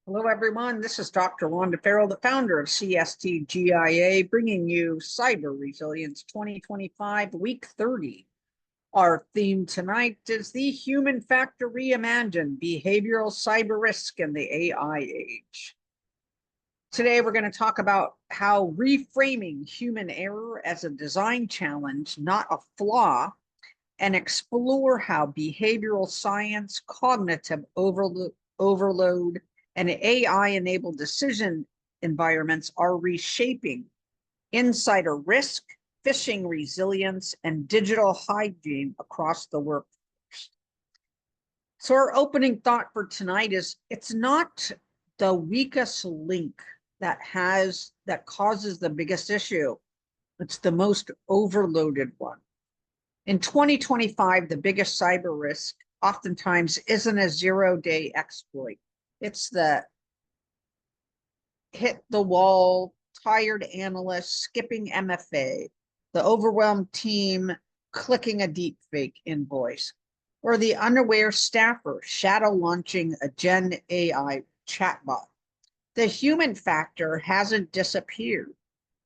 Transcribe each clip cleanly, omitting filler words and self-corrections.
Hello, everyone. This is Dr. Wanda Farrell, the founder of CSTGIA, bringing you Cyber Resilience 2025, Week 30. Our theme tonight is the human factor reimagined, behavioral cyber risk in the AI age. Today, we're going to talk about how reframing human error as a design challenge, not a flaw, and explore how behavioral science, cognitive overload, and AI-enabled decision environments are reshaping insider risk, phishing resilience, and digital hygiene across the workforce. So our opening thought for tonight is it's not the weakest link that causes the biggest issue. It's the most overloaded one. In 2025, the biggest cyber risk oftentimes isn't a zero-day exploit. It's the hit the wall, tired analyst skipping MFA, the overwhelmed team clicking a deepfake invoice, or the unaware staffer shadow launching a Gen AI chatbot. The human factor hasn't disappeared.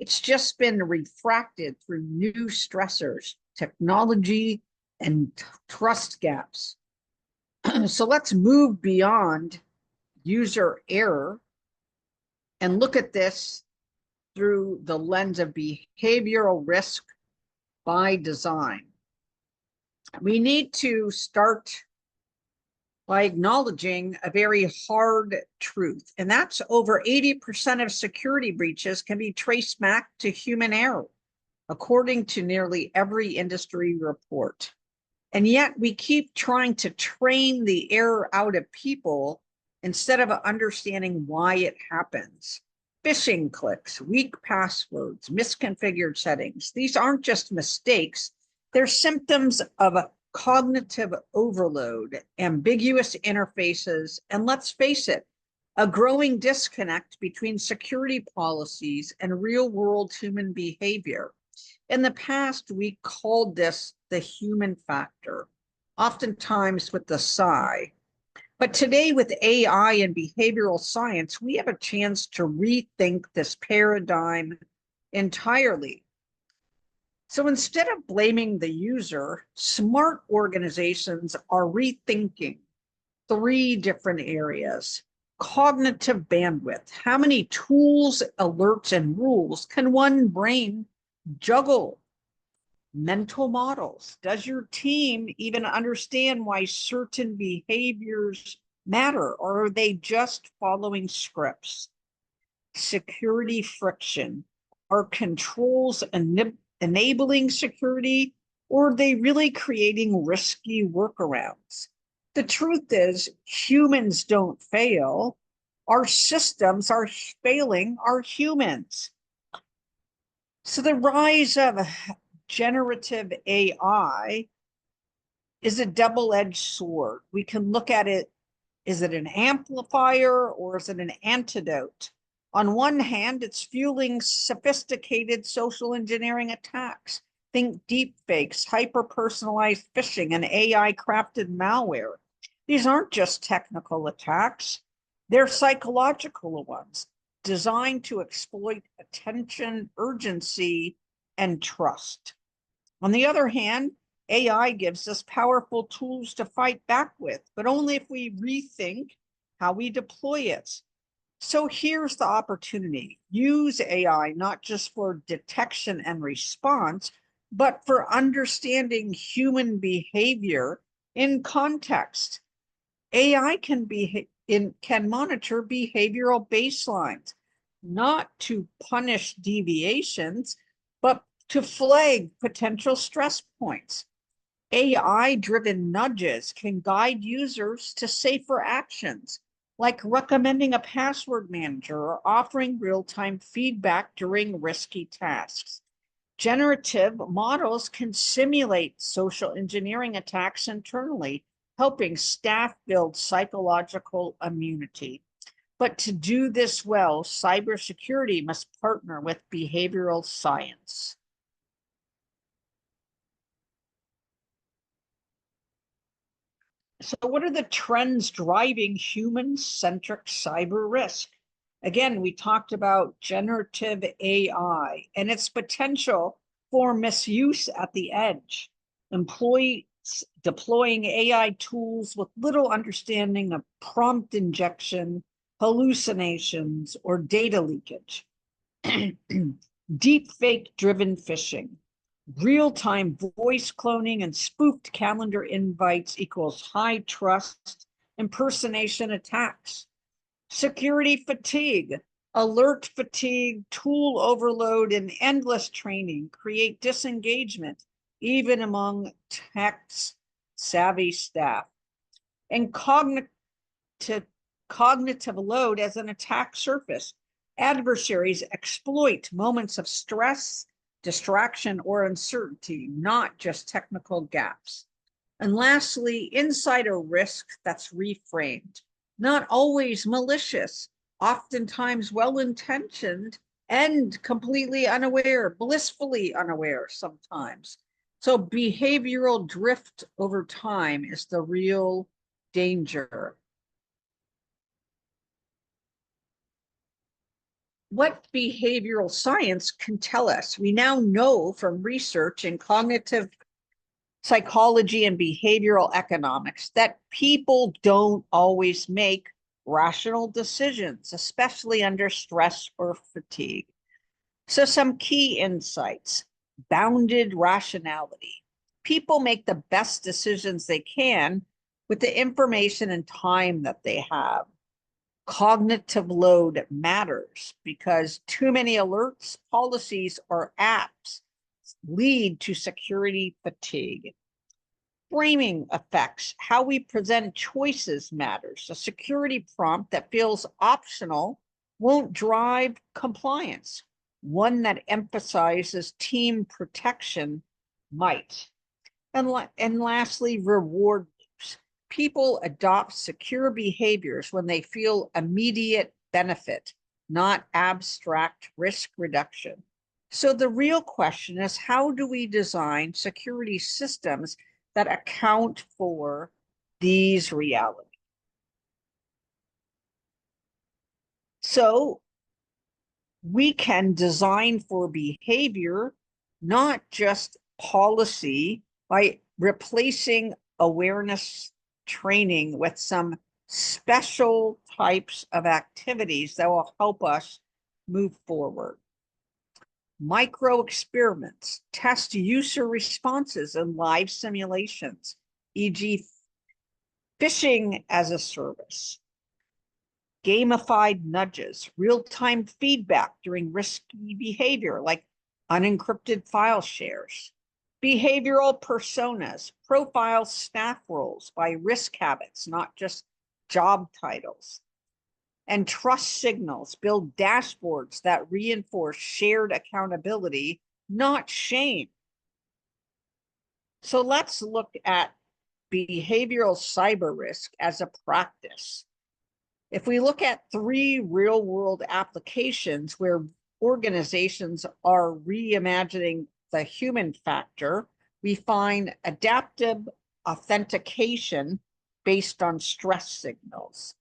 It's just been refracted through new stressors, technology, and trust gaps. So let's move beyond user error and look at this through the lens of behavioral risk by design. We need to start by acknowledging a very hard truth, and that's over 80% of security breaches can be traced back to human error, according to nearly every industry report. And yet we keep trying to train the error out of people instead of understanding why it happens. Phishing clicks, weak passwords, misconfigured settings. These aren't just mistakes. They're symptoms of a cognitive overload, ambiguous interfaces, and let's face it, a growing disconnect between security policies and real-world human behavior. In the past, we called this the human factor, oftentimes with the sigh. But today, with AI and behavioral science, we have a chance to rethink this paradigm entirely. So instead of blaming the user, smart organizations are rethinking three different areas. Cognitive bandwidth. How many tools, alerts, and rules can one brain juggle? Mental models. Does your team even understand why certain behaviors matter, or are they just following scripts? Security friction. Are controls enabling security, or are they really creating risky workarounds? The truth is, humans don't fail. Our systems are failing our humans. So the rise of generative AI is a double-edged sword. We can look at it, is it an amplifier or is it an antidote? On one hand, it's fueling sophisticated social engineering attacks. Think deepfakes, hyper-personalized phishing, and AI-crafted malware. These aren't just technical attacks. They're psychological ones, designed to exploit attention, urgency, and trust. On the other hand, AI gives us powerful tools to fight back with, but only if we rethink how we deploy it. So here's the opportunity. Use AI not just for detection and response, but for understanding human behavior in context. AI can monitor behavioral baselines, not to punish deviations, but to flag potential stress points. AI-driven nudges can guide users to safer actions, like recommending a password manager or offering real-time feedback during risky tasks. Generative models can simulate social engineering attacks internally, helping staff build psychological immunity. But to do this well, cybersecurity must partner with behavioral science. So what are the trends driving human-centric cyber risk? Again, we talked about generative AI and its potential for misuse at the edge. Employees deploying AI tools with little understanding of prompt injection, hallucinations, or data leakage. Deep fake driven phishing. Real-time voice cloning and spoofed calendar invites equals high trust impersonation attacks. Security fatigue, alert fatigue, tool overload, and endless training create disengagement, even among tech-savvy staff. And cognitive load as an attack surface. Adversaries exploit moments of stress, distraction, or uncertainty, not just technical gaps. And lastly, insider risk that's reframed, not always malicious, oftentimes well-intentioned and completely unaware, blissfully unaware sometimes. So behavioral drift over time is the real danger. What behavioral science can tell us? We now know from research in cognitive psychology and behavioral economics that people don't always make rational decisions, especially under stress or fatigue. So some key insights: bounded rationality. People make the best decisions they can with the information and time that they have. Cognitive load matters because too many alerts, policies, or apps lead to security fatigue. Framing effects, how we present choices matters. A security prompt that feels optional won't drive compliance. One that emphasizes team protection might. And lastly, reward loops. People adopt secure behaviors when they feel immediate benefit, not abstract risk reduction. So the real question is, how do we design security systems that account for these realities? So we can design for behavior, not just policy, by replacing awareness training with some special types of activities that will help us move forward. Micro experiments, test user responses in live simulations, e.g. phishing as a service. Gamified nudges, real-time feedback during risky behavior like unencrypted file shares. Behavioral personas, profile staff roles by risk habits, not just job titles. And trust signals, build dashboards that reinforce shared accountability, not shame. So let's look at behavioral cyber risk as a practice. If we look at 3 real-world applications where organizations are reimagining the human factor, we find adaptive authentication based on stress signals.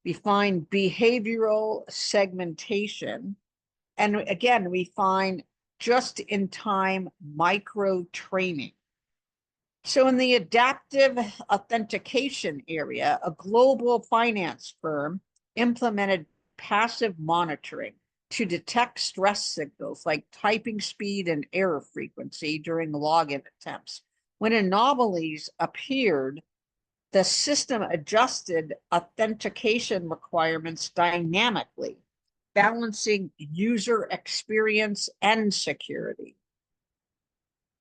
We find behavioral segmentation. And again, we find just-in-time micro training. So in the adaptive authentication area, a global finance firm implemented passive monitoring to detect stress signals like typing speed and error frequency during login attempts. When anomalies appeared, the system adjusted authentication requirements dynamically, balancing user experience and security.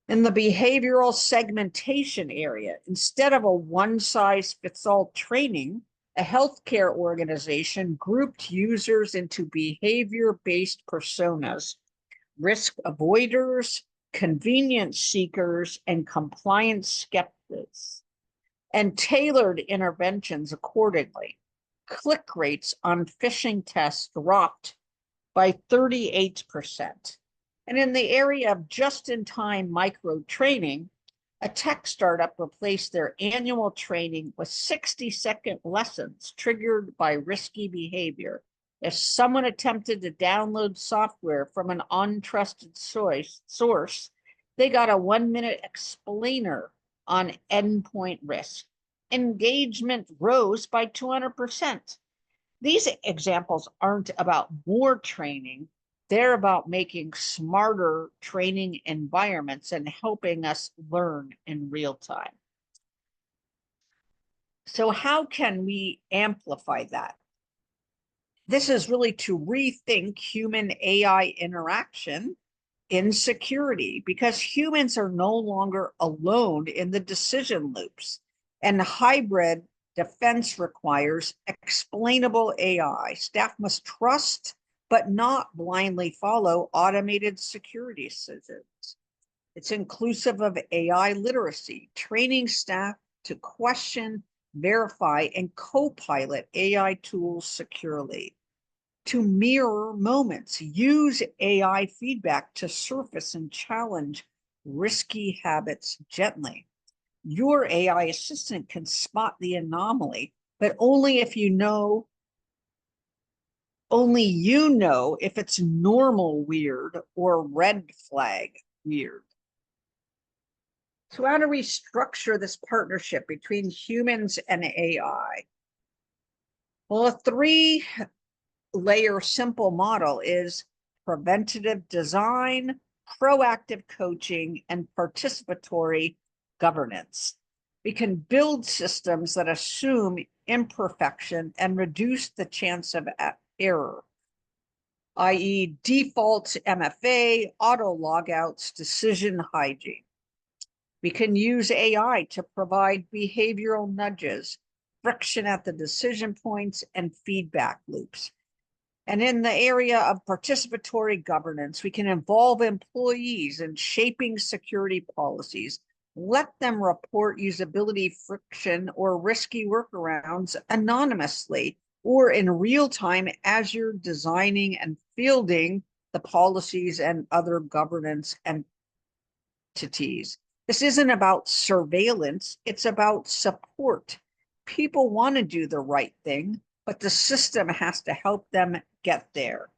In the behavioral segmentation area, instead of a one-size-fits-all training, a healthcare organization grouped users into behavior-based personas, risk avoiders, convenience seekers, and compliance skeptics, and tailored interventions accordingly. Click rates on phishing tests dropped by 38%. And in the area of just-in-time micro training, A tech startup replaced their annual training with 60-second lessons triggered by risky behavior. If someone attempted to download software from an untrusted source, they got a 1-minute explainer on endpoint risk. Engagement rose by 200%. These examples aren't about more training. They're about making smarter training environments and helping us learn in real time. So how can we amplify that? This is really to rethink human AI interaction in security, because humans are no longer alone in the decision loops, and hybrid defense requires explainable AI. Staff must trust but not blindly follow automated security decisions. It's inclusive of AI literacy, training staff to question, verify, and co-pilot AI tools securely. To mirror moments, use AI feedback to surface and challenge risky habits gently. Your AI assistant can spot the anomaly, but only if you know if it's normal weird or red flag weird. So how do we structure this partnership between humans and AI? Well, a 3-layer simple model is preventative design, proactive coaching, and participatory governance. We can build systems that assume imperfection and reduce the chance of error, i.e. default MFA, auto logouts, decision hygiene. We can use AI to provide behavioral nudges, friction at the decision points, and feedback loops. And in the area of participatory governance, we can involve employees in shaping security policies. Let them report usability friction or risky workarounds anonymously or in real time as you're designing and fielding the policies and other governance entities. This isn't about surveillance, it's about support. People want to do the right thing, but the system has to help them get there.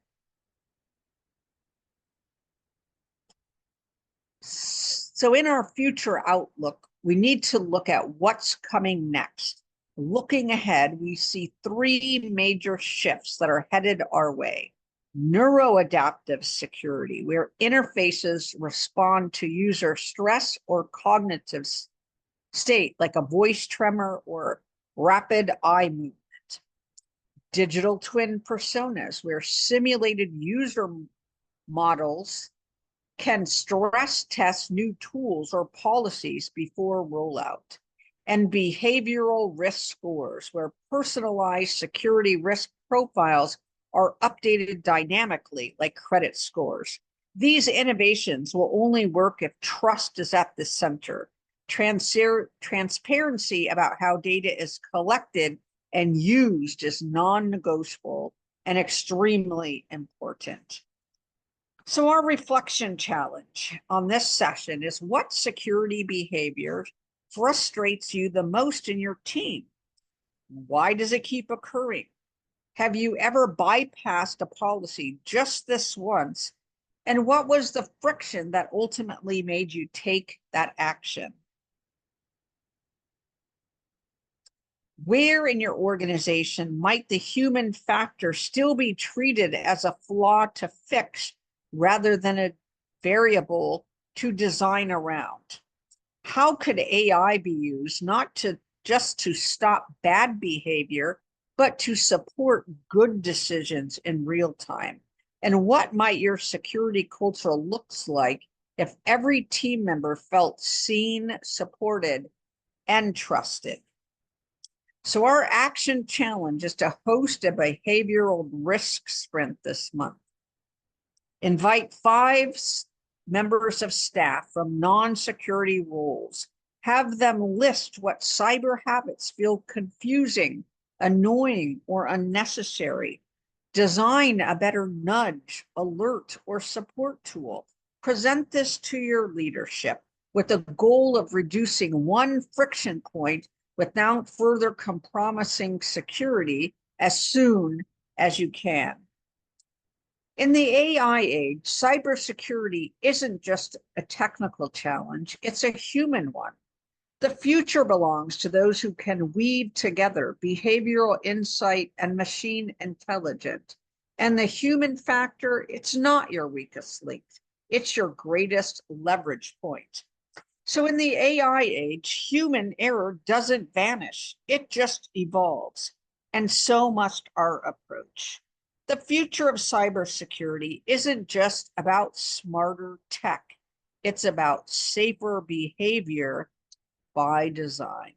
So in our future outlook, we need to look at what's coming next. Looking ahead, we see 3 major shifts that are headed our way. Neuroadaptive security, where interfaces respond to user stress or cognitive state, like a voice tremor or rapid eye movement. Digital twin personas, where simulated user models can stress test new tools or policies before rollout. And behavioral risk scores, where personalized security risk profiles are updated dynamically, like credit scores. These innovations will only work if trust is at the center. Transparency about how data is collected and used is non-negotiable and extremely important. So our reflection challenge on this session is: what security behavior frustrates you the most in your team? Why does it keep occurring? Have you ever bypassed a policy just this once? And what was the friction that ultimately made you take that action? Where in your organization might the human factor still be treated as a flaw to fix rather than a variable to design around? How could AI be used not just to stop bad behavior, but to support good decisions in real time? And what might your security culture looks like if every team member felt seen, supported, and trusted? So our action challenge is to host a behavioral risk sprint this month. Invite 5 members of staff from non-security roles. Have them list what cyber habits feel confusing, annoying, or unnecessary. Design a better nudge, alert, or support tool. Present this to your leadership. with the goal of reducing one friction point without further compromising security as soon as you can. In the AI age, cybersecurity isn't just a technical challenge, it's a human one. The future belongs to those who can weave together behavioral insight and machine intelligence. And the human factor, it's not your weakest link, it's your greatest leverage point. So in the AI age, human error doesn't vanish, it just evolves. And so must our approach. The future of cybersecurity isn't just about smarter tech, it's about safer behavior by design.